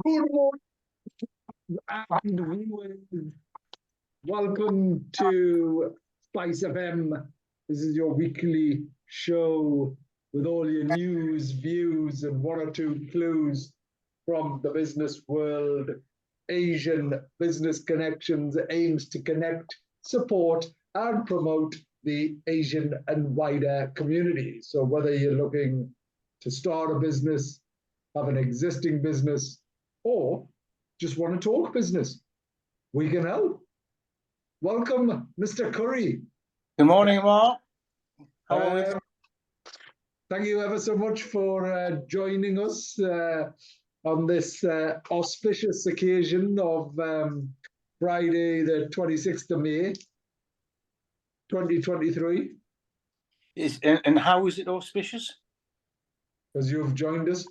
Good morning and welcome to Spice FM. This is your weekly show with all your news, views, and one or two clues from the business world. Asian Business Connections aims to connect, support, and promote the Asian and wider community. So whether you're looking to start a business, have an existing business, or just want to talk business, we can help. Welcome, Mr. Curry. Good morning, Ammar. How are we? Thank you ever so much for joining us on this auspicious occasion of Friday, the 26th of May, 2023. And how is it auspicious? Because you've joined us.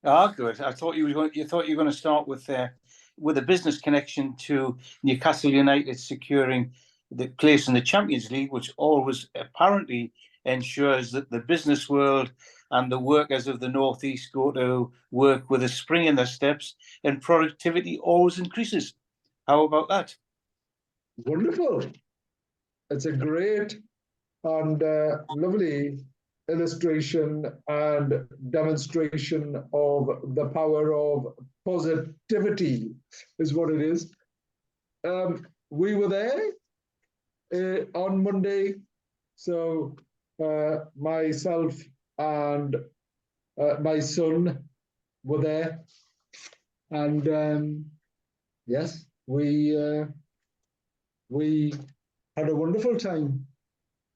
Ah, good. I thought you were going to start with a business connection to Newcastle United securing the place in the Champions League, which always apparently ensures that the business world and the workers of the Northeast go to work with a spring in their steps, and productivity always increases. How about that? Wonderful. It's a great and lovely illustration and demonstration of the power of positivity is what it is. We were there on Monday, so myself and my son were there, and yes, we had a wonderful time,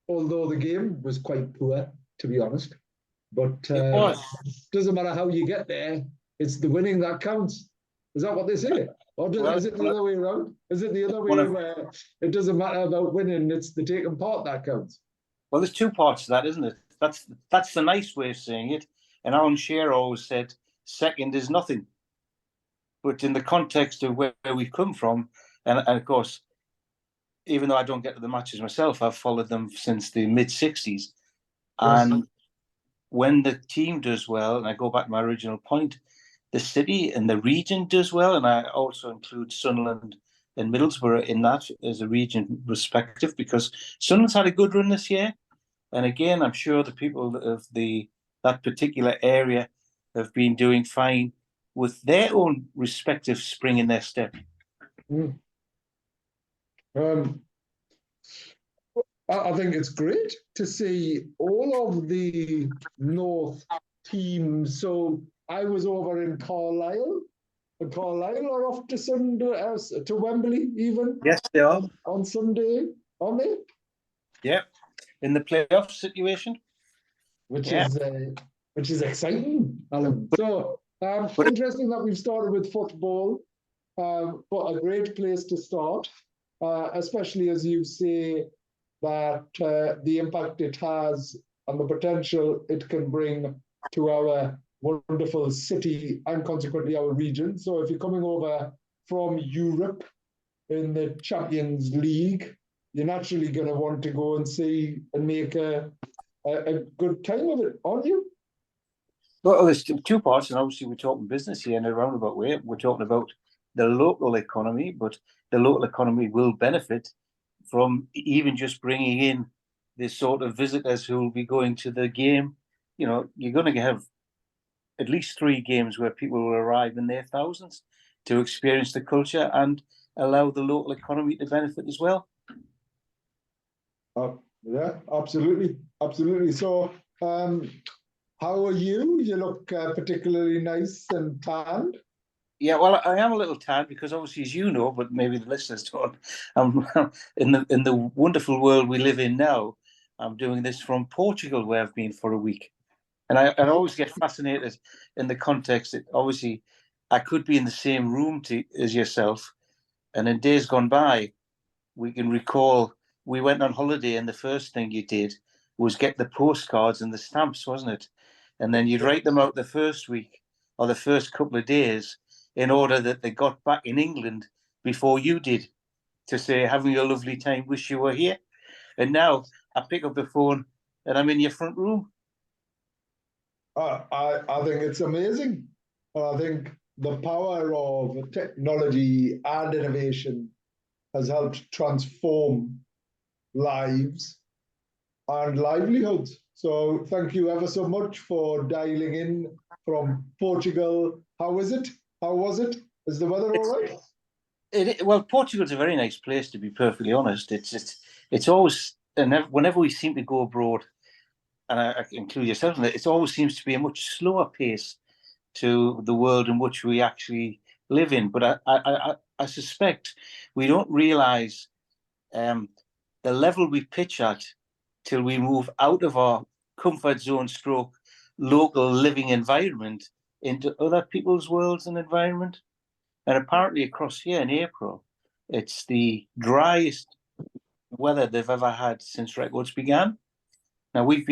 although the game was quite poor, to be honest. But It was. Doesn't matter how you get there, it's the winning that counts. Is that what they say? Or is it the other way around? Is it the other way where it doesn't matter about winning, it's the taking part that counts? Well, there's two parts to that, isn't it? That's the nice way of saying it. And Alan Shearer always said, second is nothing. But in the context of where we've come from, and of course, even though I don't get to the matches myself, I've followed them since the mid-'60s. Yes. And when the team does well, and I go back to my original point, the city and the region does well, and I also include Sunderland and Middlesbrough in that as a region respective, because Sunderland's had a good run this year. And again, I'm sure the people of that particular area have been doing fine with their own respective spring in their step. I think it's great to see all of the North teams. So I was over in Carlisle. And Carlisle are off to Sunday, to Wembley even. Yes, they are. On Sunday, aren't they? Yeah, in the playoff situation. Which is exciting, Alan. So interesting that we've started with football, but a great place to start, especially as you say that the impact it has and the potential it can bring to our wonderful city and consequently our region. So if you're coming over from Europe in the Champions League, you're naturally going to want to go and see and make a good time of it, aren't you? Well, there's two parts, and obviously we're talking business here in a roundabout way. We're talking about the local economy, but the local economy will benefit from even just bringing in this sort of visitors who will be going to the game. You know, you're going to have at least 3 games where people will arrive in their thousands to experience the culture and allow the local economy to benefit as well. Yeah, absolutely. So, how are you? You look particularly nice and tanned. Yeah, well, I am a little tired because obviously, as you know, but maybe the listeners don't. In the wonderful world we live in now, I'm doing this from Portugal, where I've been for a week, and I always get fascinated in the context that obviously I could be in the same room as yourself, and in days gone by, we can recall we went on holiday, and the first thing you did was get the postcards and the stamps, wasn't it? And then you'd write them out the first week or the first couple of days, in order that they got back in England before you did, to say, having a lovely time, wish you were here. And now I pick up the phone and I'm in your front room. I think it's amazing. I think the power of technology and innovation has helped transform lives and livelihoods. So thank you ever so much for dialing in from Portugal. How is it? How was it? Is the weather all right? Well, Portugal's a very nice place, to be perfectly honest. It's always, and whenever we seem to go abroad, and I include yourself in it, it always seems to be a much slower pace to the world in which we actually live in. But I suspect we don't realise the level we pitch at till we move out of our comfort zone stroke local living environment into other people's worlds and environment. And apparently across here in April, it's the driest weather they've ever had since records began. Now we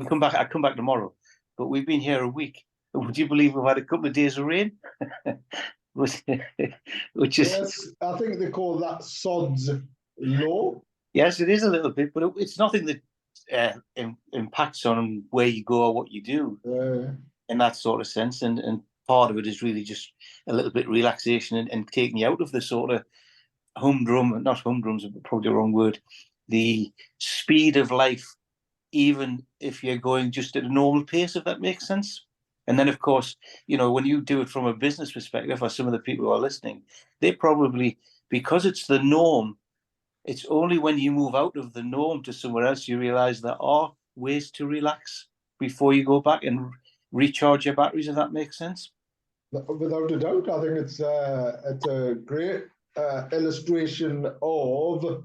come back. I come back tomorrow, but we've been here a week. Would you believe we've had a couple of days of rain? which is Yes, I think they call that sod's law. yes, it is a little bit, but it's nothing that impacts on where you go or what you do in that sort of sense. And part of it is really just a little bit relaxation and taking you out of the sort of humdrum, not humdrums, probably the wrong word, the speed of life, even if you're going just at a normal pace, if that makes sense. And then, of course, when you do it from a business perspective, or some of the people who are listening, they probably, because it's the norm, it's only when you move out of the norm to somewhere else you realize there are ways to relax before you go back and recharge your batteries, if that makes sense. Without a doubt, I think it's a great illustration of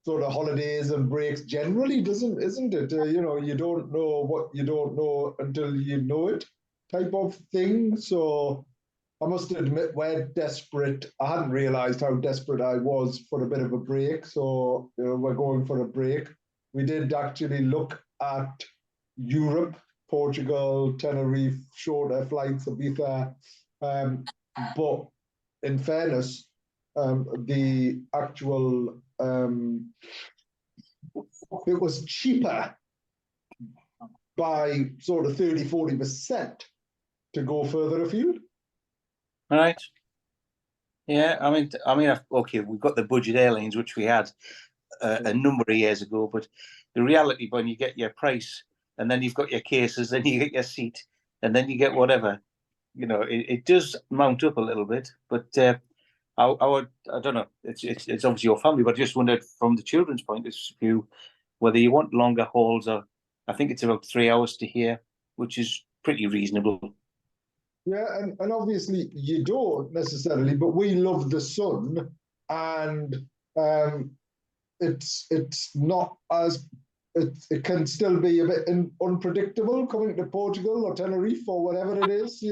sort of holidays and breaks generally, isn't it? You don't know what you don't know until you know it, type of thing. So I must admit we're desperate. I hadn't realized how desperate I was for a bit of a break. So we're going for a break. We did actually look at Europe, Portugal, Tenerife, shorter flights, Ibiza. But in fairness, the actual it was cheaper by sort of 30–40% to go further afield. All right. Yeah, okay, we've got the budget airlines, which we had a number of years ago, but the reality, when you get your price and then you've got your cases, then you get your seat, and then you get whatever, it does mount up a little bit. But I don't know. It's obviously your family, but I just wondered from the children's point of view whether you want longer hauls, or I think it's about 3 hours to here, which is pretty reasonable. Yeah, and obviously you don't necessarily, but we love the sun, and it's not as it can still be a bit unpredictable coming to Portugal or Tenerife or whatever it is,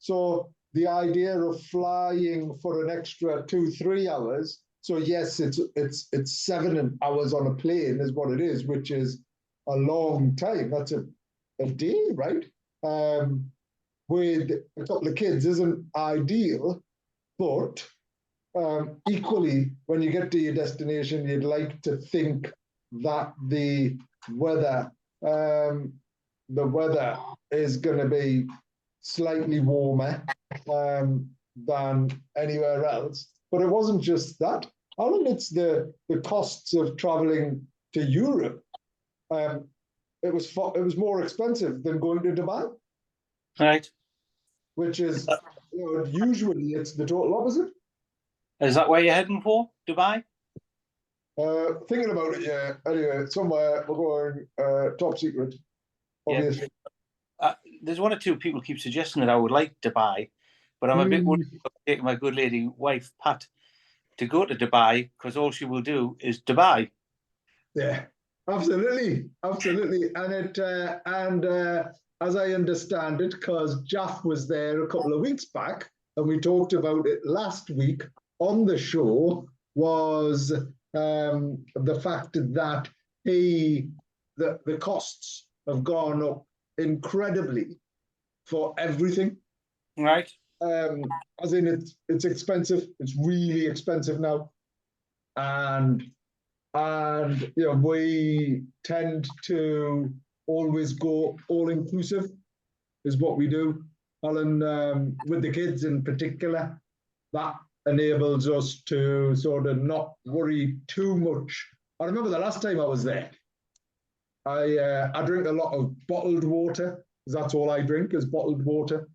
So the idea of flying for an extra 2–3 hours. So yes, it's 7 hours on a plane is what it is, which is a long time. That's a day, right? With a couple of kids isn't ideal, but equally, when you get to your destination, you'd like to think that the weather is going to be slightly warmer than anywhere else. But it wasn't just that. Alan, it's the costs of traveling to Europe. It was more expensive than going to Dubai. Right. Which is, usually it's the total opposite. Is that where you're heading for, Dubai? Thinking about it, yeah. Anyway, somewhere we're going top secret, obviously. Yeah. There's one or two people keep suggesting that I would like Dubai, but I'm a bit worried about taking my good lady wife, Pat, to go to Dubai, because all she will do is Dubai. Yeah, absolutely. And as I understand it, because Jaff was there a couple of weeks back, and we talked about it last week on the show, was the fact that the costs have gone up incredibly for everything. Right. As in it's expensive. It's really expensive now. And we tend to always go all inclusive is what we do. Alan, with the kids in particular, that enables us to sort of not worry too much. I remember the last time I was there, I drink a lot of bottled water, because that's all I drink is bottled water.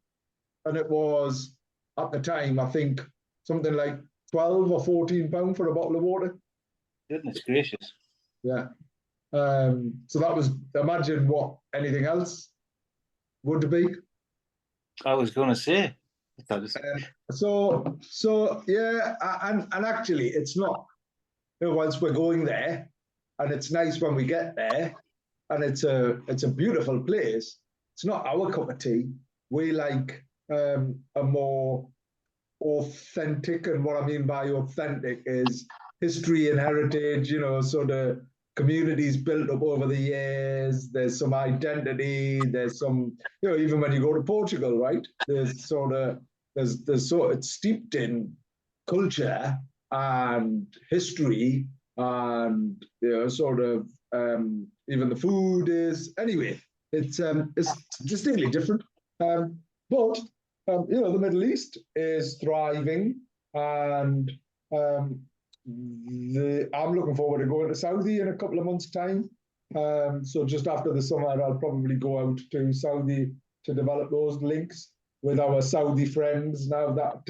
And it was, at the time, I think, something like 12 or 14 pounds for a bottle of water. Goodness gracious. Yeah. So that was, imagine what anything else would be. I was going to say. So yeah, and actually, it's not. Once we're going there, and it's nice when we get there, and it's a beautiful place. It's not our cup of tea. We like a more authentic, and what I mean by authentic is history and heritage. Sort of communities built up over the years. There's some identity. There's some, even when you go to Portugal, right? There's sort of it's steeped in culture and history, and sort of even the food is anyway. It's distinctly different, but the Middle East is thriving, and I'm looking forward to going to Saudi in a couple of months' time. So just after the summer, I'll probably go out to Saudi to develop those links with our Saudi friends. Now that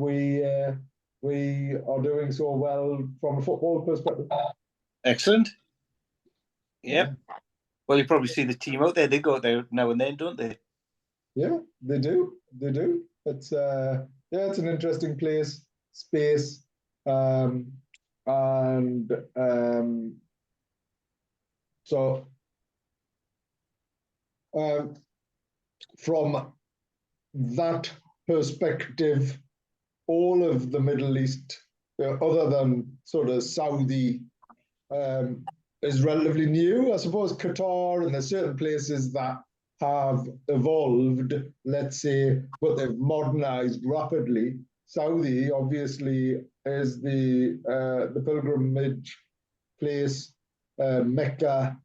we are doing so well from a football perspective. Excellent. Yep. Well, you probably see the team out there. They go out there now and then, don't they? Yeah, they do. They do. It's it's an interesting space, and so from that perspective, all of the Middle East, other than sort of Saudi, is relatively new. I suppose Qatar, and there's certain places that have evolved, let's say, but they've modernized rapidly. Saudi obviously is the pilgrimage place, Mecca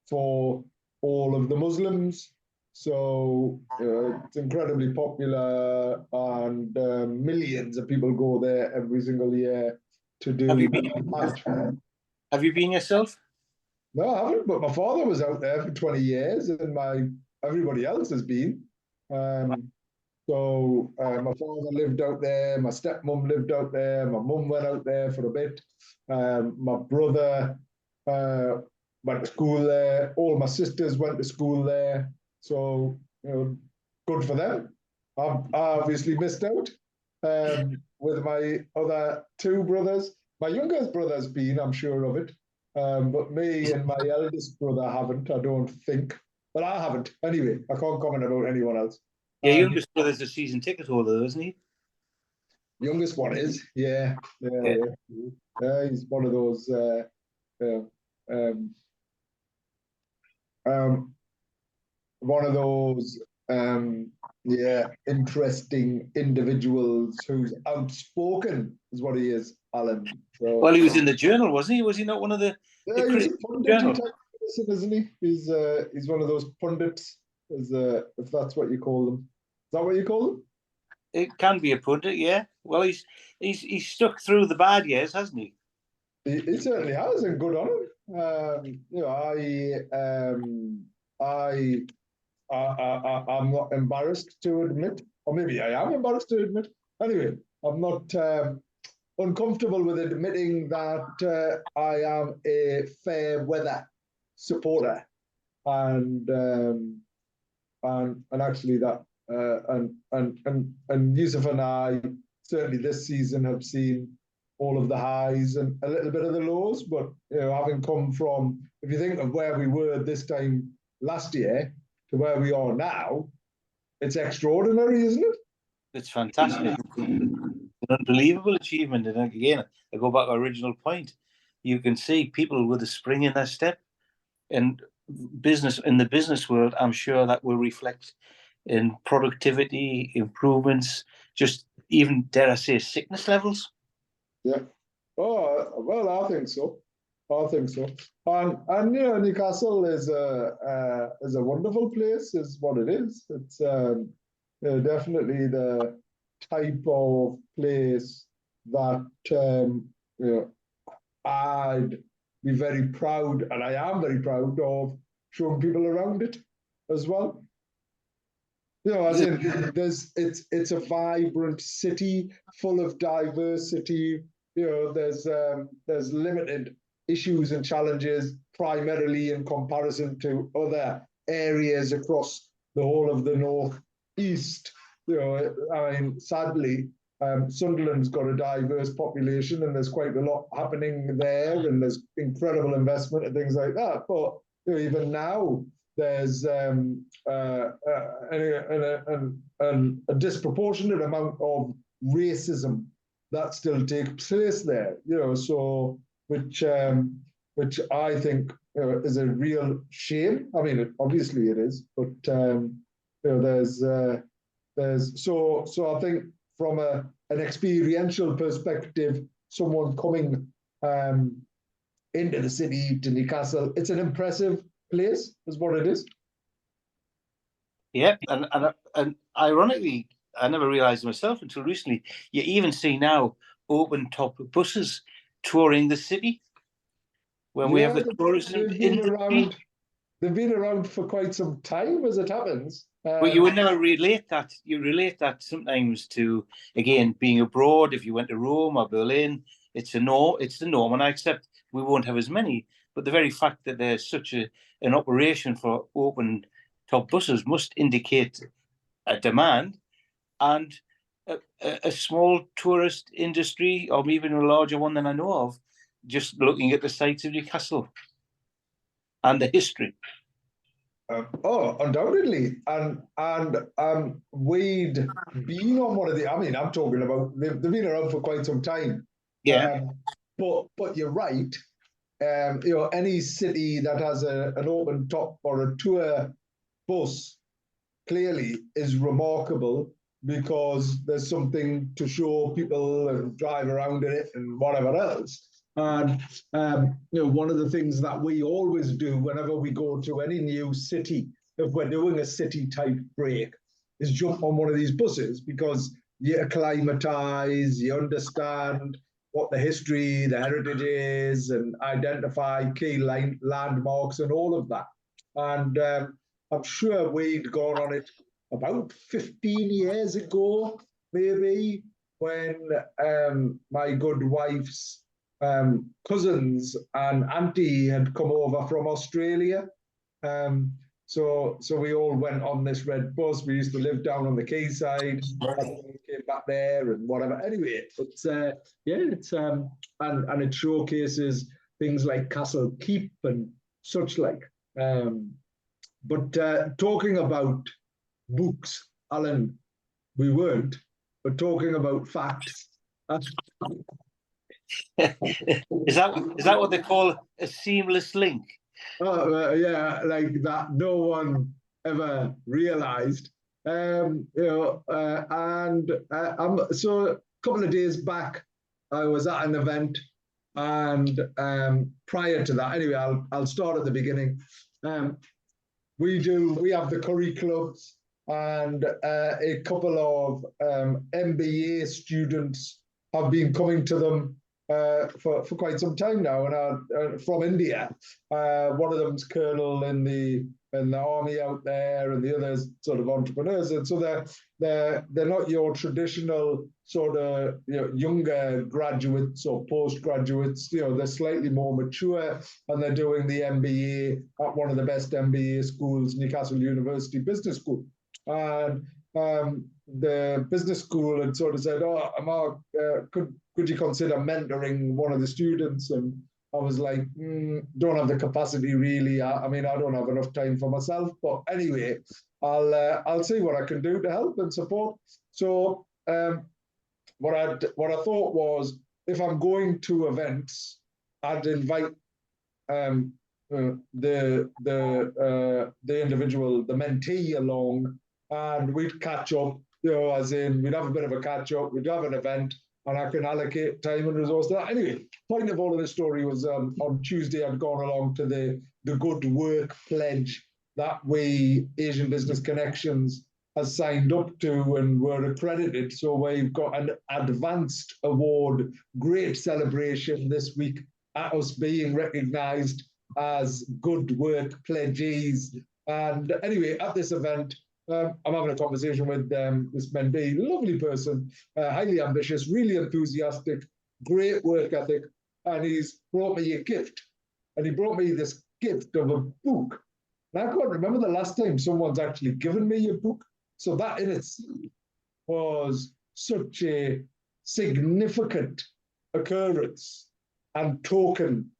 for all of the Muslims. So it's incredibly popular, and millions of people go there every single year to do. Have you been yourself? No, I haven't. But my father was out there for 20 years, and everybody else has been. So my father lived out there. My stepmom lived out there. My mum went out there for a bit. My brother went to school there. All my sisters went to school there. So good for them. I obviously missed out with my other two brothers. My youngest brother's been, I'm sure of it. But me and my eldest brother haven't, I don't think. But I haven't. Anyway, I can't comment about anyone else. Yeah, youngest brother's a season ticket holder, isn't he? Youngest one is, yeah. He's one of those interesting individuals who's outspoken, is what he is, Alan. So, well, he was in the Journal, wasn't he? Was he not one of the he's a pundit type person, isn't he? He's one of those pundits, if that's what you call them. Is that what you call them? It can be a pundit, yeah. Well, he's stuck through the bad years, hasn't he? He certainly has, and good on him. I'm not embarrassed to admit, or maybe I am embarrassed to admit. Anyway, I'm not uncomfortable with admitting that I am a fair weather supporter, and actually that and Yusuf and I certainly this season have seen all of the highs and a little bit of the lows, but having come from, if you think of where we were this time last year to where we are now, it's extraordinary, isn't it? It's fantastic. An unbelievable achievement. And again, I go back to the original point. You can see people with a spring in their step. And in the business world, I'm sure that will reflect in productivity, improvements, just even, dare I say, sickness levels. Yeah. Oh, well, I think so. And Newcastle is a wonderful place, is what it is. It's definitely the type of place that you know, I'd be very proud, and I am very proud of showing people around it as well. As in, it's a vibrant city full of diversity. There's limited issues and challenges, primarily in comparison to other areas across the whole of the northeast. I mean, sadly, Sunderland's got a diverse population, and there's quite a lot happening there, and there's incredible investment and things like that. But even now, there's a disproportionate amount of racism that still takes place there. So which I think is a real shame. I mean, obviously it is, but there's so I think from an experiential perspective, someone coming into the city to Newcastle, it's an impressive place, is what it is. Yeah, and ironically, I never realised myself until recently. You even see now open top buses touring the city when we have the tourism industry. They've been around for quite some time, as it happens. But you would never relate that. You relate that sometimes to, again, being abroad. If you went to Rome or Berlin, it's the norm, and I accept we won't have as many. But the very fact that there's such an operation for open top buses must indicate a demand and a small tourist industry, or even a larger one than I know of, just looking at the sites of Newcastle and the history. Undoubtedly, and we'd been on one of the. I mean, I'm talking about they've been around for quite some time. Yeah. But you're right. Any city that has an open top or a tour bus clearly is remarkable, because there's something to show people and drive around in it and whatever else. And one of the things that we always do whenever we go to any new city, if we're doing a city type break, is jump on one of these buses, because you acclimatize, you understand what the history, the heritage is, and identify key landmarks and all of that. And I'm sure we'd gone on it about 15 years ago, maybe, when my good wife's cousins and auntie had come over from Australia. So we all went on this red bus. We used to live down on the quayside. We came back there and whatever. Anyway, it's and it showcases things like Castle Keep and such like. But talking about books, Alan, we weren't, but talking about facts. Is that what they call a seamless link? Yeah, like that no one ever realized. So a couple of days back, I was at an event, and prior to that, anyway, I'll start at the beginning. We have the curry clubs, and a couple of MBA students have been coming to them for quite some time now, and from India. One of them's colonel in the army out there, and the others sort of entrepreneurs. And so they're not your traditional sort of younger graduates or postgraduates. They're slightly more mature, and they're doing the MBA at one of the best MBA schools, Newcastle University Business School. And the business school had sort of said, "Oh, Ammar, could you consider mentoring one of the students?" And I was like, don't have the capacity really. I mean, I don't have enough time for myself. But anyway, I'll see what I can do to help and support. So what I thought was, if I'm going to events, I'd invite the individual, the mentee, along, and we'd catch up. As in, we'd have a bit of a catch up. We'd have an event, and I can allocate time and resource to that. Anyway, point of all of this story was on Tuesday, I'd gone along to the Good Work Pledge that we, Asian Business Connections, has signed up to and were accredited. So we've got an advanced award, great celebration this week at us being recognised as good work pledgees. And anyway, at this event, I'm having a conversation with this Mendy, lovely person, highly ambitious, really enthusiastic, great work ethic, and he's brought me a gift. And he brought me this gift of a book. And I can't remember the last time someone's actually given me a book. So that in itself was such a significant occurrence and token,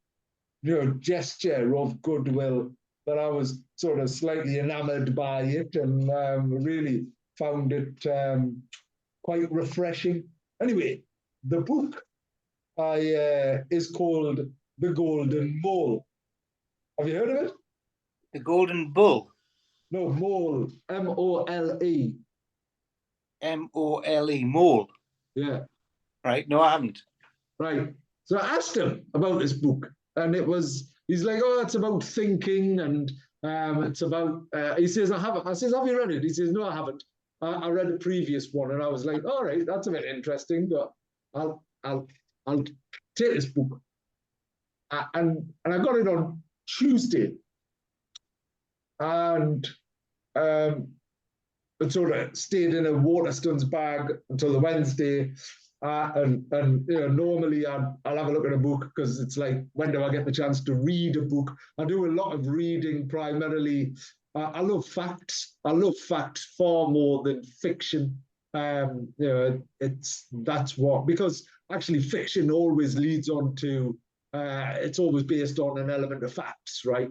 gesture of goodwill that I was sort of slightly enamored by it and really found it quite refreshing. Anyway, the book is called The Golden Mole. Have you heard of it? The Golden Bull. No, Mole, M-O-L-E. M-O-L-E, Mole. Yeah. Right, no, I haven't. Right. So I asked him about this book, and he's like, oh, it's about thinking, and it's about, he says, I haven't. I says, have you read it? He says, no, I haven't. I read a previous one, and I was like, all right, that's a bit interesting, but I'll take this book. And I got it on Tuesday, and it sort of stayed in a Waterstones bag until the Wednesday. And normally I'll have a look at a book because it's like, when do I get the chance to read a book? I do a lot of reading primarily. I love facts. I love facts far more than fiction. That's what, because actually fiction always leads on to, it's always based on an element of facts, right?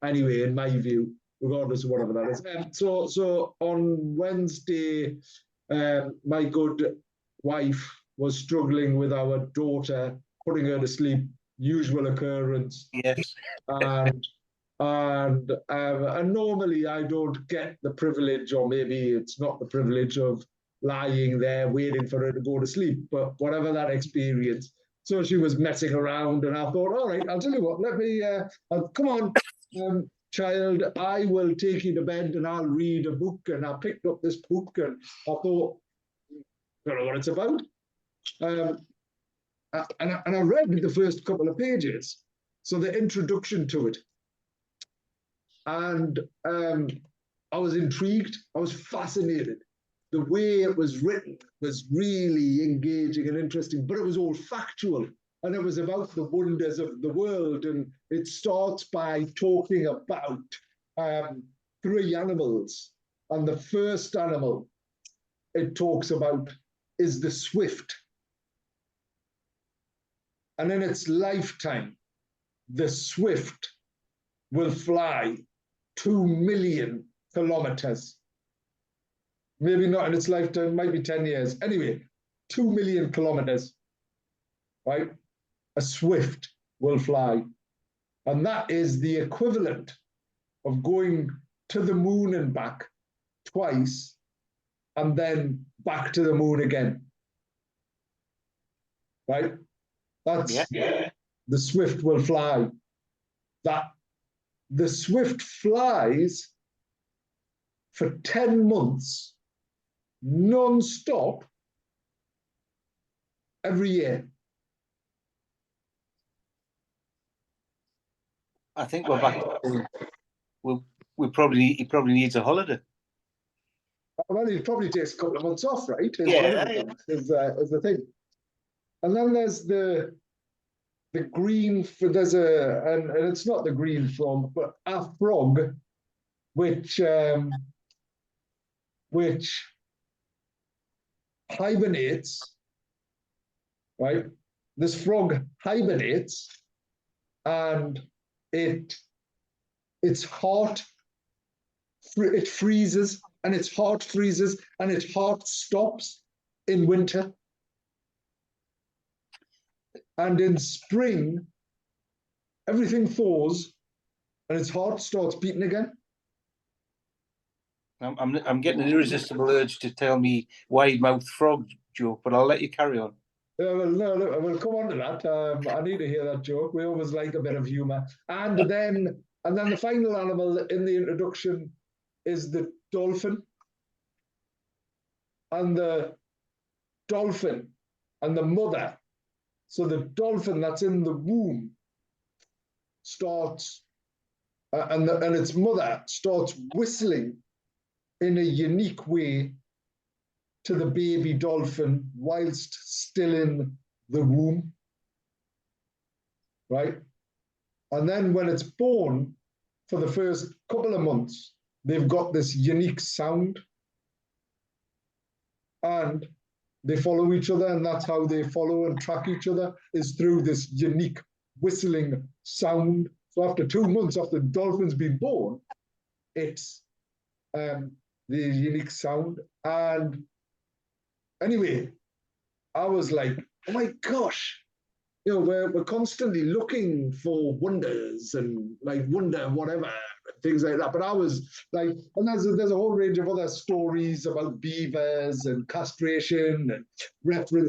Anyway, in my view, regardless of whatever that is. So on Wednesday, my good wife was struggling with our daughter, putting her to sleep, usual occurrence. Yes. And normally I don't get the privilege, or maybe it's not the privilege, of lying there waiting for her to go to sleep, but whatever that experience. So she was messing around, and I thought, all right, I'll tell you what, let me, come on, child, I will take you to bed and I'll read a book. And I picked up this book and I thought, I don't know what it's about. And I read the first couple of pages, so the introduction to it. And I was intrigued, I was fascinated. The way it was written was really engaging and interesting, but it was all factual. And it was about the wonders of the world. And it starts by talking about 3 animals. And the first animal it talks about is the swift. And in its lifetime, the swift will fly 2 million kilometers. Maybe not in its lifetime, might be 10 years. Anyway, 2 million kilometers, right? A swift will fly. And that is the equivalent of going to the moon and back twice, and then back to the moon again. Right? That's the swift will fly. That the swift flies for 10 months non-stop every year. I think we're back. He probably needs a holiday. Well, he probably takes a couple of months off, right? Is the thing. And then there's the green, there's and it's not the green frog, but a frog, which hibernates, right? This frog hibernates, and its heart, it freezes, and its heart freezes, and its heart stops in winter. And in spring, everything thaws, and its heart starts beating again. I'm getting an irresistible urge to tell me wide-mouthed frog joke, but I'll let you carry on. Well, no, we'll come on to that. I need to hear that joke. We always like a bit of humour. And then the final animal in the introduction is the dolphin. and the dolphin and the mother. So the dolphin that's in the womb starts, and its mother starts whistling in a unique way to the baby dolphin whilst still in the womb, right? And then when it's born, for the first couple of months, they've got this unique sound, and they follow each other, and that's how they follow and track each other, is through this unique whistling sound. So after 2 months after the dolphin's been born, it's the unique sound. And anyway, I was like, oh my gosh, we're constantly looking for wonders and like wonder whatever, things like that. But I was like, and there's a whole range of other stories about beavers and castration and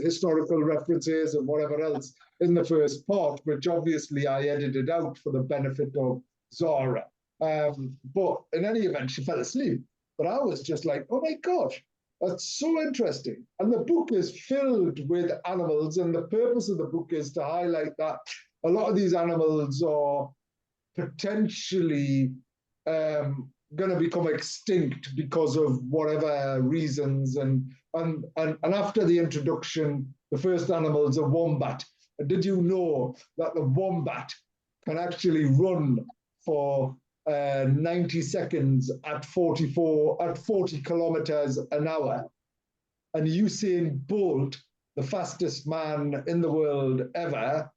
historical references and whatever else in the first part, which obviously I edited out for the benefit of Zara. But in any event, she fell asleep. But I was just like, oh my gosh, that's so interesting. And the book is filled with animals, and the purpose of the book is to highlight that a lot of these animals are potentially going to become extinct because of whatever reasons. And after the introduction, the first animal is a wombat. And did you know that the wombat can actually run for 90 seconds at 40 kilometers an hour? And Usain Bolt, the fastest man in the world ever,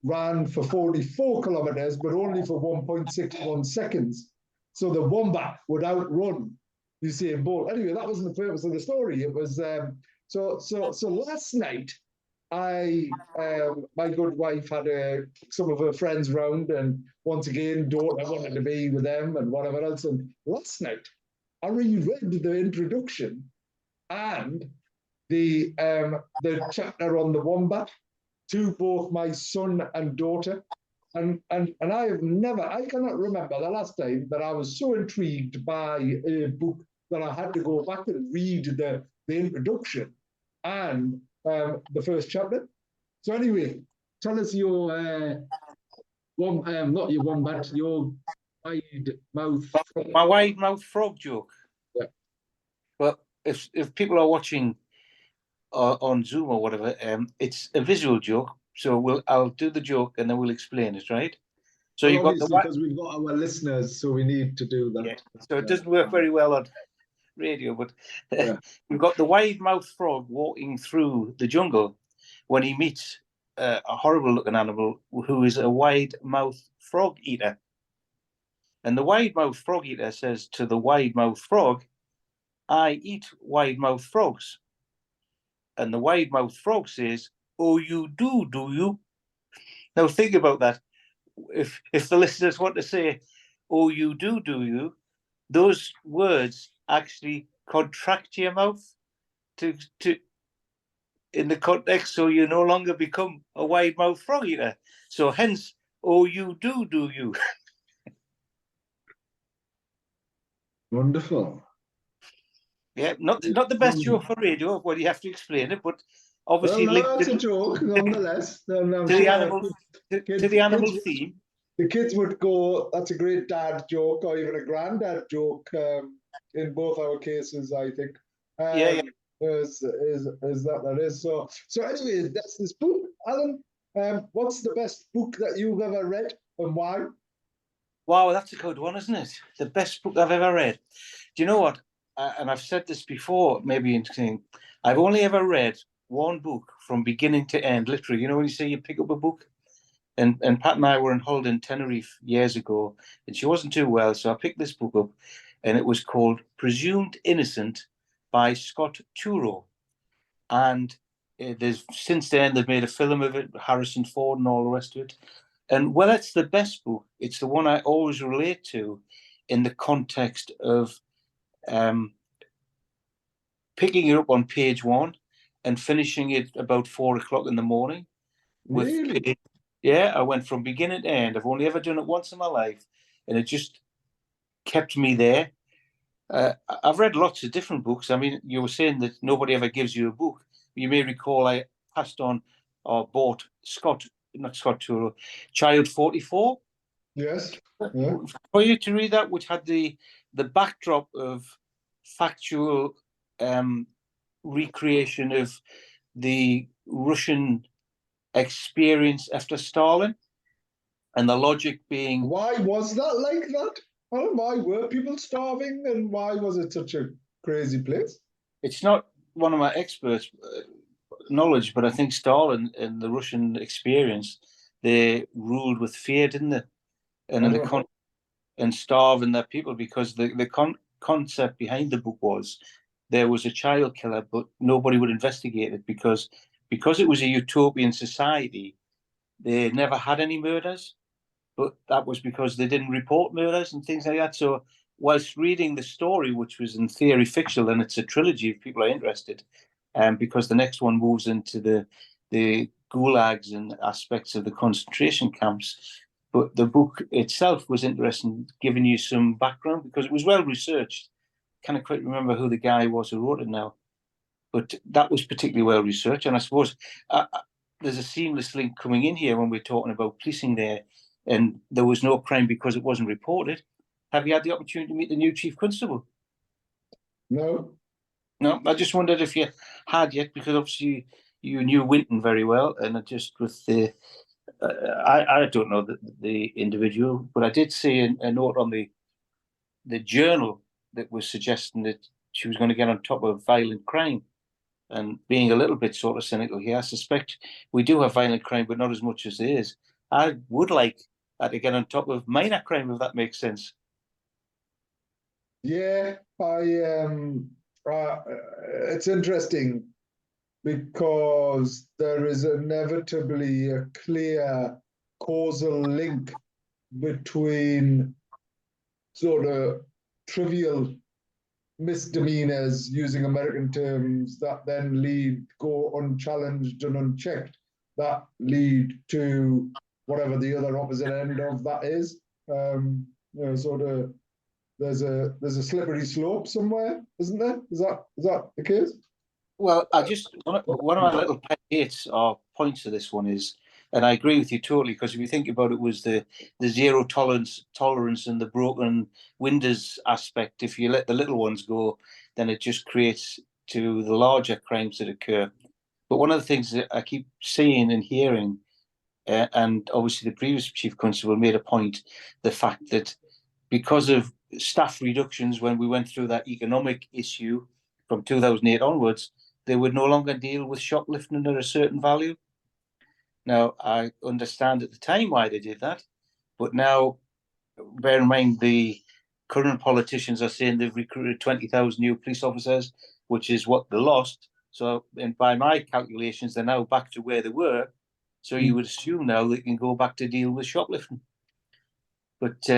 ran for 44 kilometers, but only for 1.61 seconds. So the wombat would outrun Usain Bolt. Anyway, that wasn't the purpose of the story. It was so last night, my good wife had some of her friends round, and once again, daughter wanted to be with them and whatever else. And last night, I reread the introduction and the chapter on the wombat to both my son and daughter. And I cannot remember the last time that I was so intrigued by a book that I had to go back and read the introduction and the first chapter. So anyway, tell us your not your wombat, your wide mouth. My wide mouth frog joke. Yeah. Well, if people are watching on Zoom or whatever, it's a visual joke. So I'll do the joke and then we'll explain it, right? So well, you've got the because we've got our listeners, so we need to do that. Yeah. So it doesn't work very well on radio, but yeah. We've got the wide-mouthed frog walking through the jungle when he meets a horrible-looking animal who is a wide-mouthed frog eater. And the wide-mouthed frog eater says to the wide-mouthed frog, "I eat wide-mouthed frogs." And the wide-mouthed frog says, "Oh, you do you?" Now think about that. If the listeners want to say, "Oh, you do you," those words actually contract your mouth to in the context, so you no longer become a wide-mouthed frog eater. So hence, "Oh, you do you?" Wonderful. Yeah, not the best joke for radio. Well, you have to explain it, but obviously well, no, it's a joke nonetheless. to the animal theme. The kids would go, "That's a great dad joke," or even a granddad joke. In both our cases, I think. Yeah. Is that is so. So anyway, that's this book, Alan. What's the best book that you've ever read, and why? Wow, that's a good one, isn't it? The best book I've ever read. Do you know what? And I've said this before, maybe in saying, I've only ever read one book from beginning to end, literally. You know when you say you pick up a book? And Pat and I were in Hull in Tenerife years ago, and she wasn't too well, so I picked this book up, and it was called Presumed Innocent by Scott Turow. And since then, they've made a film of it, Harrison Ford and all the rest of it. And well, it's the best book. It's the one I always relate to in the context of picking it up on page 1 and finishing it about 4 o'clock in the morning. Really? Yeah, I went from beginning to end. I've only ever done it once in my life, and it just kept me there. I've read lots of different books. I mean, you were saying that nobody ever gives you a book. You may recall I passed on or bought not Scott Turow, Child 44. Yes. Yeah. For you to read that, which had the backdrop of factual recreation of the Russian experience after Stalin, and the logic being, Why was that like that? Why were people starving, and why was it such a crazy place? it's not one of my experts knowledge, but I think Stalin and the Russian experience, they ruled with fear, didn't they? And in and starving their people, because the concept behind the book was there was a child killer, but nobody would investigate it because it was a utopian society. They never had any murders, but that was because they didn't report murders and things like that. So whilst reading the story, which was in theory fictional, and it's a trilogy if people are interested, because the next one moves into the gulags and aspects of the concentration camps. But the book itself was interesting, giving you some background because it was well researched. Can't quite remember who the guy was who wrote it now, but that was particularly well researched. And I suppose there's a seamless link coming in here when we're talking about policing there, and there was no crime because it wasn't reported. Have you had the opportunity to meet the new chief constable? No. No, I just wondered if you had yet, because obviously you knew Winton very well, and just with the, I don't know the individual, but I did see a note on the journal that was suggesting that she was going to get on top of violent crime. And being a little bit sort of cynical here, I suspect we do have violent crime, but not as much as there is. I would like her to get on top of minor crime, if that makes sense. Yeah, it's interesting because there is inevitably a clear causal link between sort of trivial misdemeanors, using American terms, that then go unchallenged and unchecked, that lead to whatever the other opposite end of that is. Sort of there's a slippery slope somewhere, isn't there? Is that the case? Well, I just one of my little pet hates or points of this one is, and I agree with you totally, because if you think about it, was the zero tolerance and the broken windows aspect. If you let the little ones go, then it just creates to the larger crimes that occur. But one of the things that I keep seeing and hearing, and obviously the previous chief constable made a point, the fact that because of staff reductions when we went through that economic issue from 2008 onwards, they would no longer deal with shoplifting under a certain value. Now, I understand at the time why they did that, but now, bear in mind, the current politicians are saying they've recruited 20,000 new police officers, which is what they lost. So, and by my calculations, they're now back to where they were. So you would assume now they can go back to deal with shoplifting. But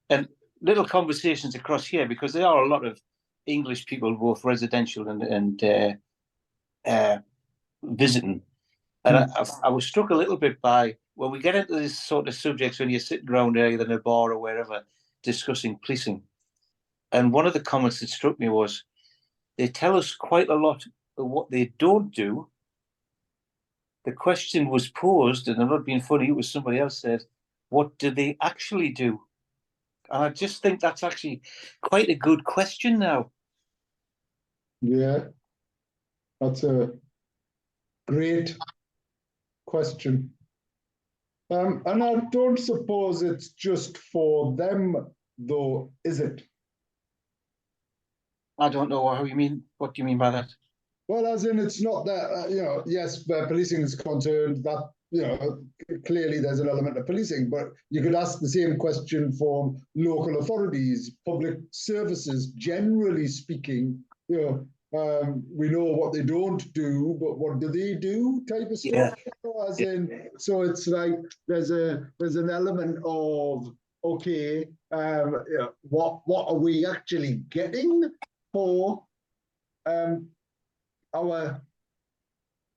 and little conversations across here, because there are a lot of English people, both residential and visiting. And I was struck a little bit by when we get into this sort of subjects when you're sitting around either in a bar or wherever discussing policing. And one of the comments that struck me was they tell us quite a lot of what they don't do. The question was posed, and I'm not being funny, it was somebody else said, what do they actually do? And I just think that's actually quite a good question now. Yeah, that's a great question. And I don't suppose it's just for them, though, is it? I don't know how you mean. What do you mean by that? Well, as in, it's not that, yes, where policing is concerned, that, clearly there's an element of policing, but you could ask the same question for local authorities, public services, generally speaking, we know what they don't do, but what do they do type of stuff. Yeah. So it's like there's an element of, okay, what are we actually getting for our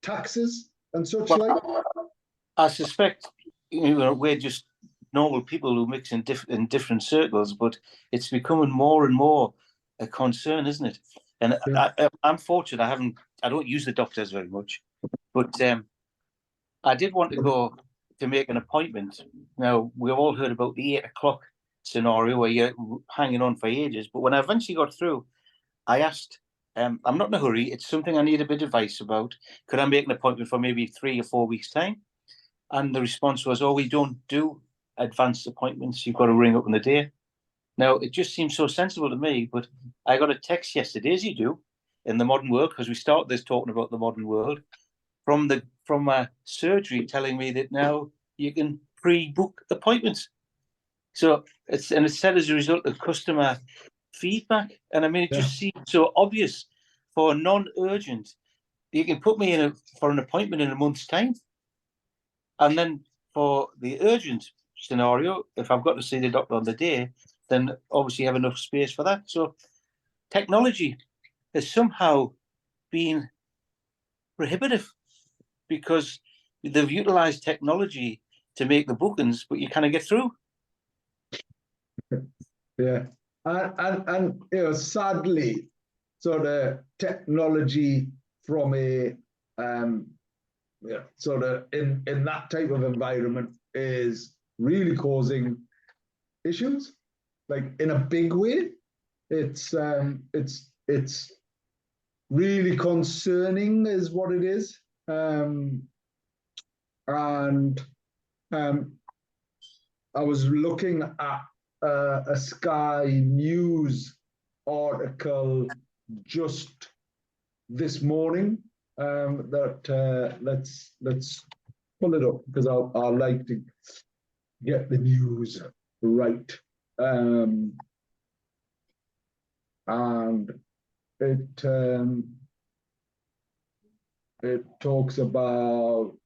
taxes and such like? I suspect we're just normal people who mix in different circles, but it's becoming more and more a concern, isn't it? And I'm fortunate. I don't use the doctors very much, but I did want to go to make an appointment. Now, we've all heard about the 8 o'clock scenario where you're hanging on for ages. But when I eventually got through, I asked, I'm not in a hurry. It's something I need a bit of advice about. Could I make an appointment for maybe 3 or 4 weeks' time? And the response was, oh, we don't do advanced appointments. You've got to ring up on the day. Now, it just seems so sensible to me, but I got a text yesterday, as you do, in the modern world, because we started this talking about the modern world, from a surgery telling me that now you can pre-book appointments. So it's said as a result of customer feedback. And I mean, it just seems so obvious for non-urgent. You can put me in for an appointment in a month's time. And then for the urgent scenario, if I've got to see the doctor on the day, then obviously have enough space for that. So technology has somehow been prohibitive because they've utilized technology to make the bookings, but you kind of get through. Yeah. And sadly, sort of technology from a sort of in that type of environment is really causing issues, like in a big way. It's really concerning, is what it is. And I was looking at a Sky News article just this morning. Let's pull it up because I like to get the news right. And it talks about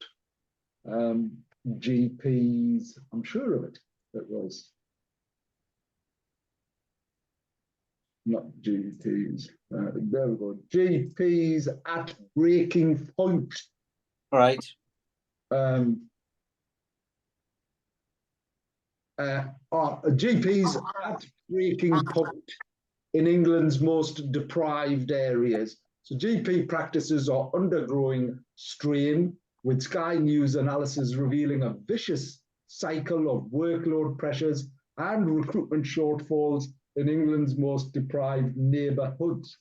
GPs. I'm sure of it. It was not GPs. There we go. GPs at breaking point. Right. GPs at breaking point in England's most deprived areas. So GP practices are undergoing strain, with Sky News analysis revealing a vicious cycle of workload pressures and recruitment shortfalls in England's most deprived neighbourhoods.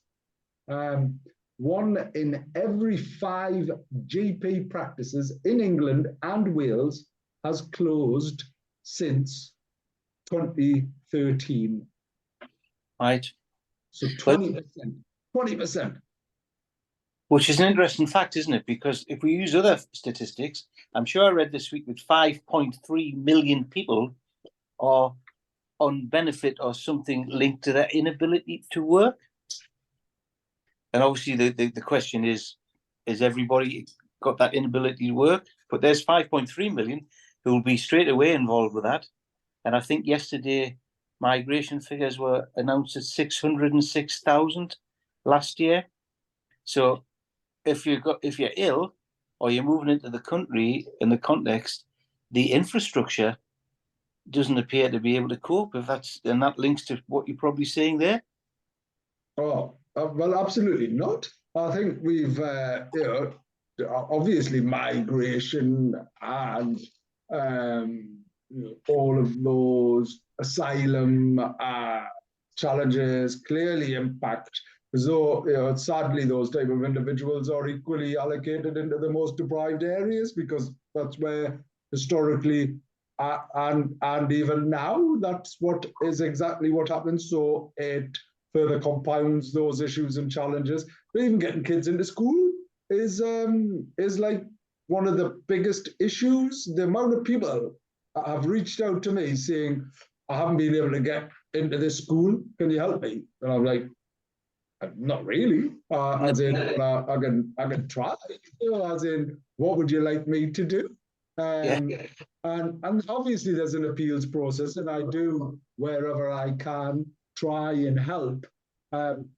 1 in every 5 GP practices in England and Wales has closed since 2013. Right. So 20%. 20%. Which is an interesting fact, isn't it? Because if we use other statistics, I'm sure I read this week that 5.3 million people are on benefit or something linked to their inability to work. And obviously the question is everybody got that inability to work? But there's 5.3 million who will be straight away involved with that. And I think yesterday migration figures were announced at 606,000 last year. So if you're ill or you're moving into the country in the context, the infrastructure doesn't appear to be able to cope. And that links to what you're probably saying there. Oh, well, absolutely not. I think we've, obviously migration and all of those asylum challenges clearly impact. So, sadly, those type of individuals are equally allocated into the most deprived areas because that's where historically and even now, that's what is exactly what happens. So it further compounds those issues and challenges. But even getting kids into school is like one of the biggest issues. The amount of people have reached out to me saying, I haven't been able to get into this school. Can you help me? And I'm like, not really. As in, I can try. As in, what would you like me to do? And obviously there's an appeals process, and I do wherever I can try and help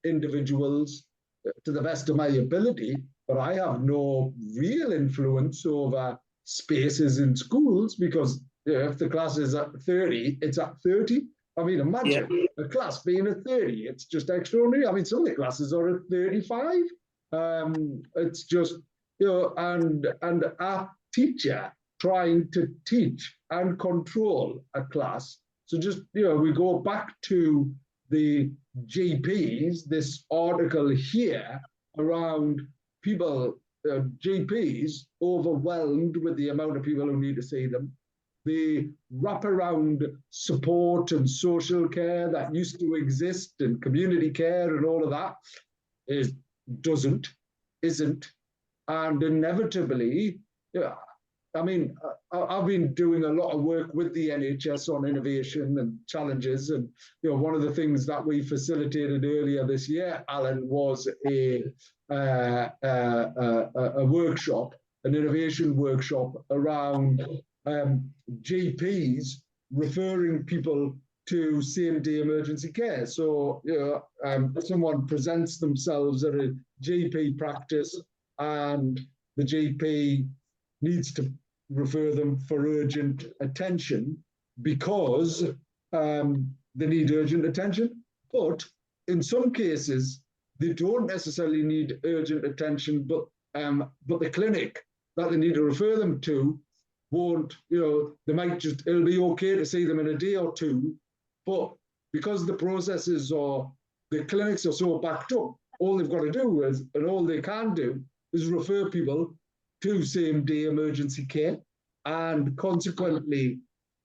individuals to the best of my ability. But I have no real influence over spaces in schools because if the class is at 30, it's at 30. I mean, imagine a class being at 30. It's just extraordinary. I mean, some of the classes are at 35. It's just, and a teacher trying to teach and control a class. So just, we go back to the GPs, this article here around people, GPs overwhelmed with the amount of people who need to see them. The wraparound support and social care that used to exist and community care and all of that isn't. And inevitably, I mean, I've been doing a lot of work with the NHS on innovation and challenges. And, one of the things that we facilitated earlier this year, Allan, was a workshop, an innovation workshop around GPs referring people to same-day emergency care. So, someone presents themselves at a GP practice and the GP needs to refer them for urgent attention because they need urgent attention. But in some cases, they don't necessarily need urgent attention, but the clinic that they need to refer them to won't, they might just, it'll be okay to see them in a day or two, but because the processes or the clinics are so backed up, all they've got to do is, and all they can do is refer people to same-day emergency care, and consequently,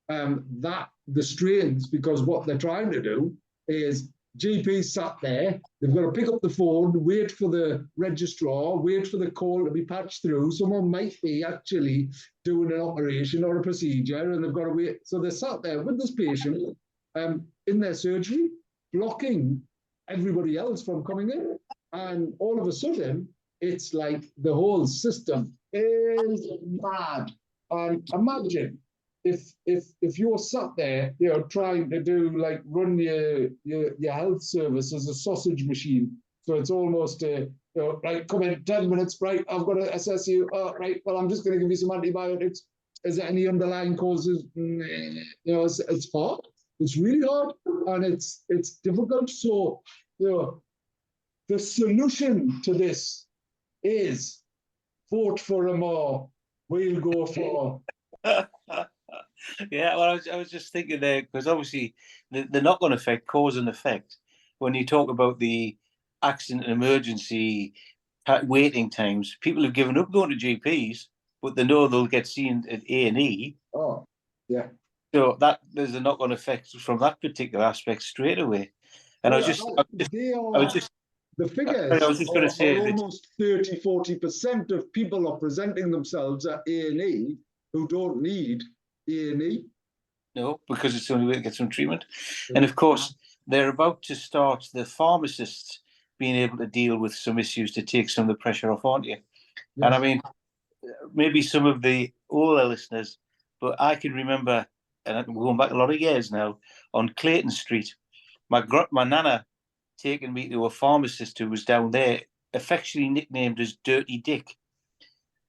that the strains, because what they're trying to do is GP sat there, they've got to pick up the phone, wait for the registrar, wait for the call to be patched through. Someone might be actually doing an operation or a procedure, and they've got to wait. So they're sat there with this patient in their surgery, blocking everybody else from coming in. And all of a sudden, it's like the whole system is mad. And imagine if you're sat there, trying to do like run your health service as a sausage machine. So it's almost right, come in 10 minutes, right? I've got to assess you. Right, well, I'm just going to give you some antibiotics. Is there any underlying causes? It's hard. It's really hard, and it's difficult. So, the solution to this is vote for Ammar. We'll go for. Yeah, well, I was just thinking there, because obviously the knock-on effect, cause and effect, when you talk about the accident and emergency waiting times, people have given up going to GPs, but they know they'll get seen at A&E. Oh, yeah. So that there's a knock-on effect from that particular aspect straight away. And I was just the figures I was just going to say are almost 30-40% of people are presenting themselves at A&E who don't need A&E. No, because it's the only way to get some treatment. And of course, they're about to start the pharmacists being able to deal with some issues to take some of the pressure off, aren't you? Yes. And I mean, maybe some of the older listeners, but I can remember, and I'm going back a lot of years now, on Clayton Street, my nana taking me to a pharmacist who was down there, affectionately nicknamed as Dirty Dick.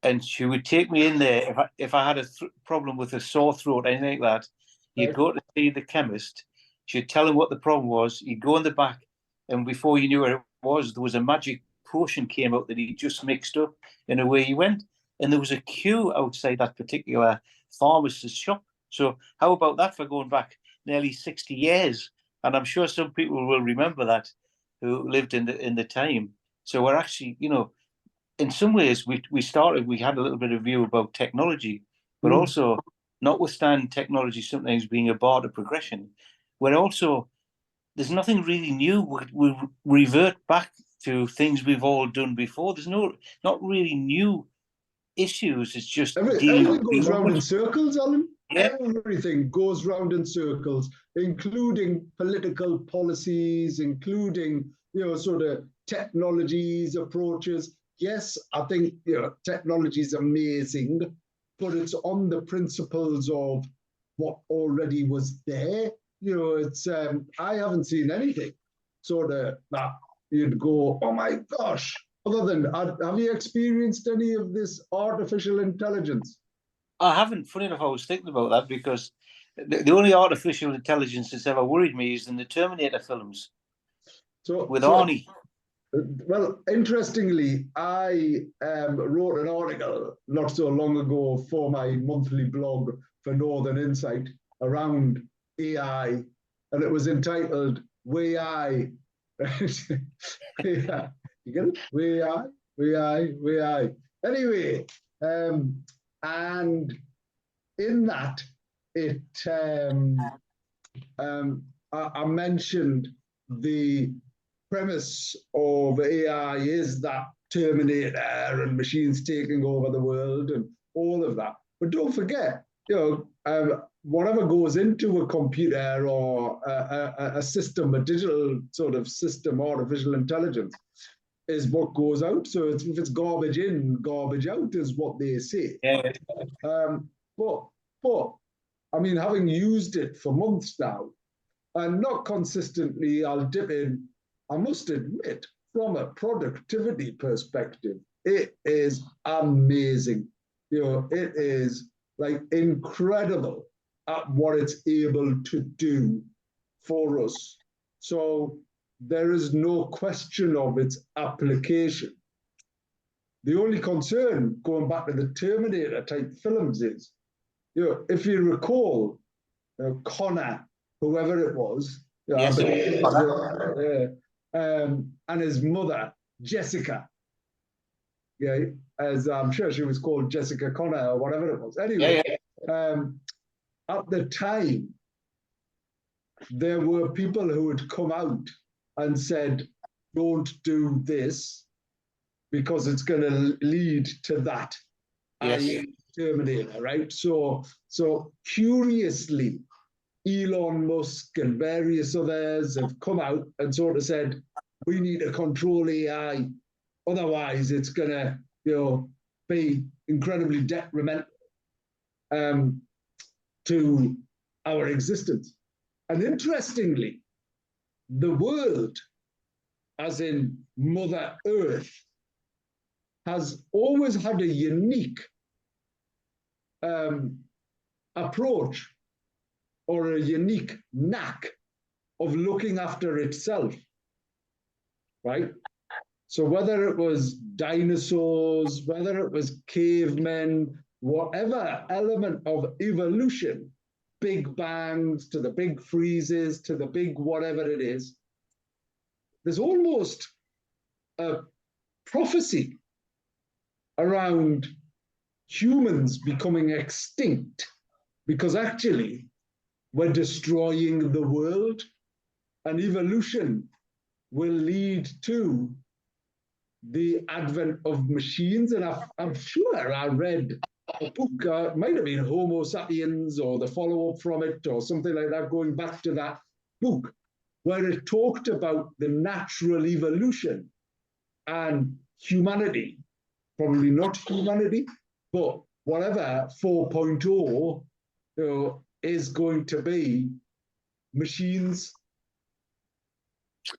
And she would take me in there if I had a problem with a sore throat, anything like that. You'd go to see the chemist. She'd tell him what the problem was. You'd go in the back, and before you knew where it was, there was a magic potion came out that he just mixed up, and away he went. And there was a queue outside that particular pharmacist's shop. So how about that for going back nearly 60 years? And I'm sure some people will remember that who lived in the time. So we're actually, in some ways, we had a little bit of view about technology, but also, notwithstanding technology sometimes being a bar to progression, there's nothing really new. We revert back to things we've all done before. There's not really new issues. It's just everything goes round in circles, Allan. Yeah. Everything goes round in circles, including political policies, including sort of technologies, approaches. Yes, I think technology is amazing, but it's on the principles of what already was there. It's I haven't seen anything sort of that you'd go, oh my gosh. Other than, have you experienced any of this artificial intelligence? I haven't. Funny enough, I was thinking about that because the only artificial intelligence that's ever worried me is in the Terminator films with Arnie. Well, interestingly, I wrote an article not so long ago for my monthly blog for Northern Insight around AI, and it was entitled "Way I." Yeah, you get it? Way I, way I, way I. Anyway, and in that, it I mentioned the premise of AI is that Terminator and machines taking over the world and all of that. But don't forget, whatever goes into a computer or a system, a digital sort of system, artificial intelligence, is what goes out. So if it's garbage in, garbage out is what they say. Yeah. But I mean, having used it for months now, and not consistently, I'll dip in. I must admit, from a productivity perspective, it is amazing. It is like incredible at what it's able to do for us. So there is no question of its application. The only concern, going back to the Terminator type films, is, if you recall, Connor, whoever it was, Yes. And his mother, Jessica, yeah, as I'm sure she was called Jessica Connor or whatever it was. Anyway, at the time, there were people who had come out and said, don't do this because it's going to lead to that. Yes. Terminator, right? So curiously, Elon Musk and various others have come out and sort of said, we need to control AI. Otherwise, it's going to, be incredibly detrimental to our existence. And interestingly, the world, as in Mother Earth, has always had a unique approach or a unique knack of looking after itself, right? So whether it was dinosaurs, whether it was cavemen, whatever element of evolution, big bangs to the big freezes to the big whatever it is, there's almost a prophecy around humans becoming extinct because actually we're destroying the world, and evolution will lead to the advent of machines. And I'm sure I read a book, it might have been Homo sapiens or the follow-up from it or something like that, going back to that book, where it talked about the natural evolution and humanity, probably not humanity, but whatever 4.0 is going to be machines.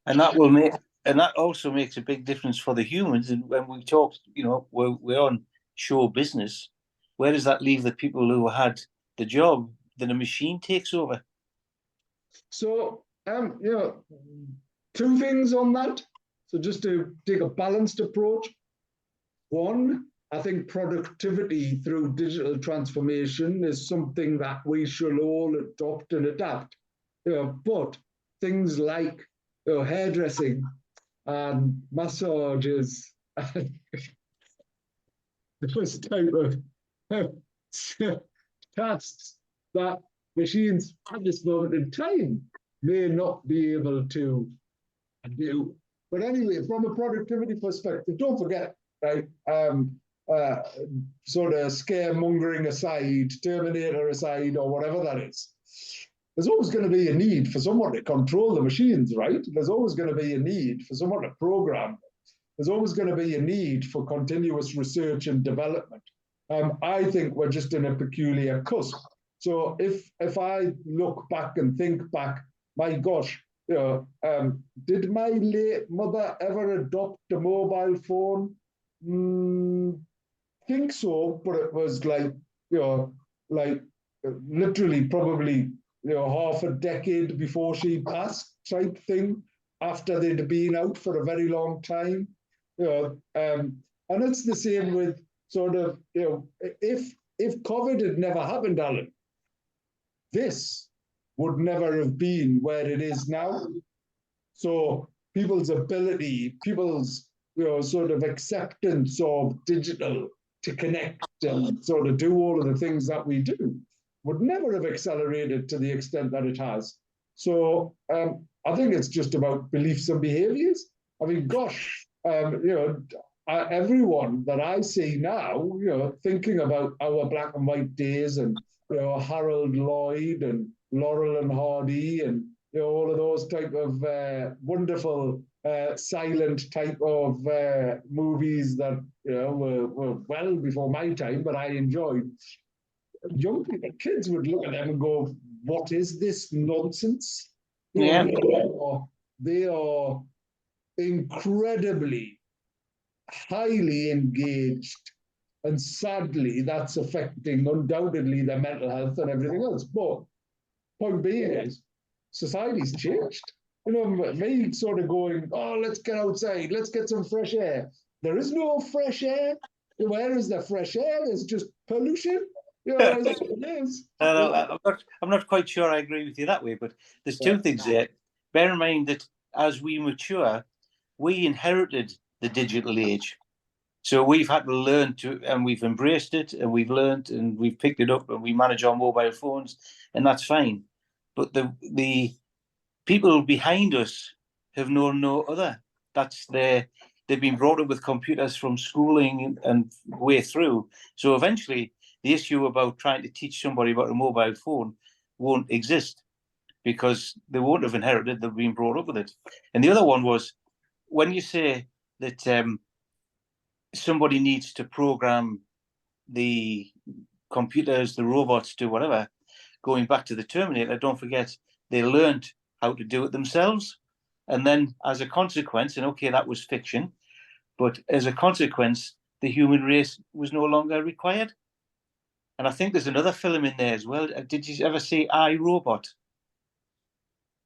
And that also makes a big difference for the humans. And when we talk, we're on show business. Where does that leave the people who had the job? Then a machine takes over. So, two things on that. So just to take a balanced approach. One, I think productivity through digital transformation is something that we should all adopt and adapt. But things like hairdressing and massages and those type of tasks that machines at this moment in time may not be able to do. But anyway, from a productivity perspective, don't forget, right? Sort of scaremongering aside, Terminator aside, or whatever that is, there's always going to be a need for someone to control the machines, right? There's always going to be a need for someone to program. There's always going to be a need for continuous research and development. I think we're just in a peculiar cusp. So if I look back and think back, my gosh, did my late mother ever adopt a mobile phone? Think so, but it was like literally probably half a decade before she passed type thing, after they'd been out for a very long time. And it's the same with sort of, if COVID had never happened, Alan, this would never have been where it is now. So people's ability, people's sort of acceptance of digital to connect and sort of do all of the things that we do would never have accelerated to the extent that it has. So I think it's just about beliefs and behaviors. I mean, gosh, everyone that I see now, thinking about our black and white days and Harold Lloyd and Laurel and Hardy and all of those type of wonderful silent type of movies that were well before my time, but I enjoyed. Young people, kids would look at them and go, "What is this nonsense?" Yeah. They are incredibly highly engaged, and sadly, that's affecting undoubtedly their mental health and everything else. But point being is, society's changed. Me sort of going, oh, let's get outside, let's get some fresh air. There is no fresh air. Where is the fresh air? There's just pollution. It is. I'm not quite sure I agree with you that way, but there's two things there. Bear in mind that as we mature, we inherited the digital age. So we've had to learn to, and we've embraced it, and we've learned, and we've picked it up, and we manage our mobile phones, and that's fine. But the people behind us have known no other. They've been brought up with computers from schooling and way through. So eventually, the issue about trying to teach somebody about a mobile phone won't exist because they won't have inherited, they've been brought up with it. And the other one was, when you say that somebody needs to program the computers, the robots, do whatever, going back to the Terminator, don't forget they learned how to do it themselves. And then as a consequence, and okay, that was fiction, but as a consequence, the human race was no longer required. And I think there's another film in there as well. Did you ever see I, Robot?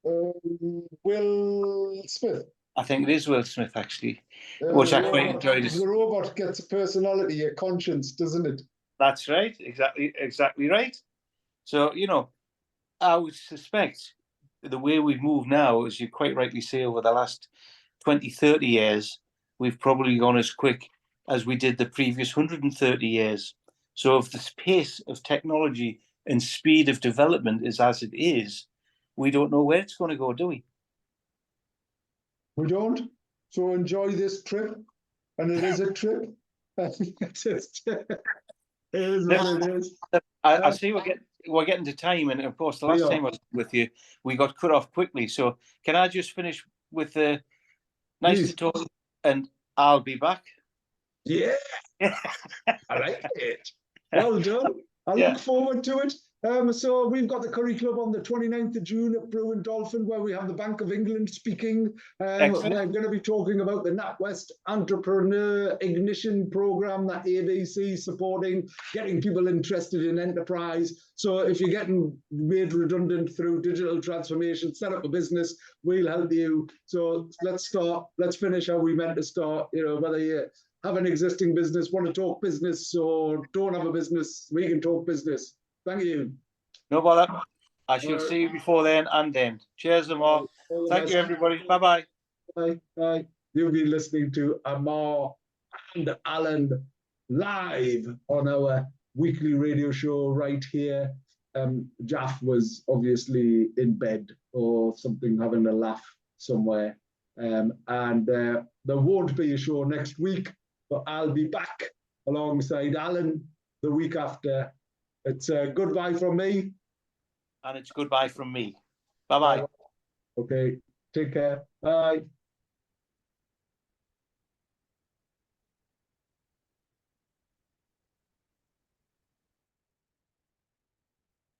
Will Smith. I think it is Will Smith, actually, which I quite enjoyed. The robot gets a personality, a conscience, doesn't it? That's right. Exactly right. So, I would suspect the way we've moved now, as you quite rightly say, over the last 20, 30 years, we've probably gone as quick as we did the previous 130 years. So if the pace of technology and speed of development is as it is, we don't know where it's going to go, do we? We don't. So enjoy this trip. And it is a trip. It is what it is. I see we're getting to time, and of course, the last time I was with you, we got cut off quickly. So can I just finish with the nice to talk, and I'll be back. Yeah, I like it. Well done. I look forward to it. So we've got the Curry Club on the 29th of June at Brew and Dolphin, where we have the Bank of England speaking. We're going to be talking about the NatWest Entrepreneur Ignition Program that ABC is supporting, getting people interested in enterprise. So if you're getting made redundant through digital transformation, set up a business, we'll help you. So let's start. Let's finish how we meant to start. Whether you have an existing business, want to talk business, or don't have a business, we can talk business. Thank you. No bother. I shall see you before then and then. Cheers, Ammar. Thank you, everybody. Bye-bye. Bye. Bye. You'll be listening to Ammar and Allan live on our weekly radio show right here. Jaff was obviously in bed or something, having a laugh somewhere. And there won't be a show next week, but I'll be back alongside Allan the week after. It's a goodbye from me. And it's goodbye from me. Bye-bye. Okay, take care. Bye.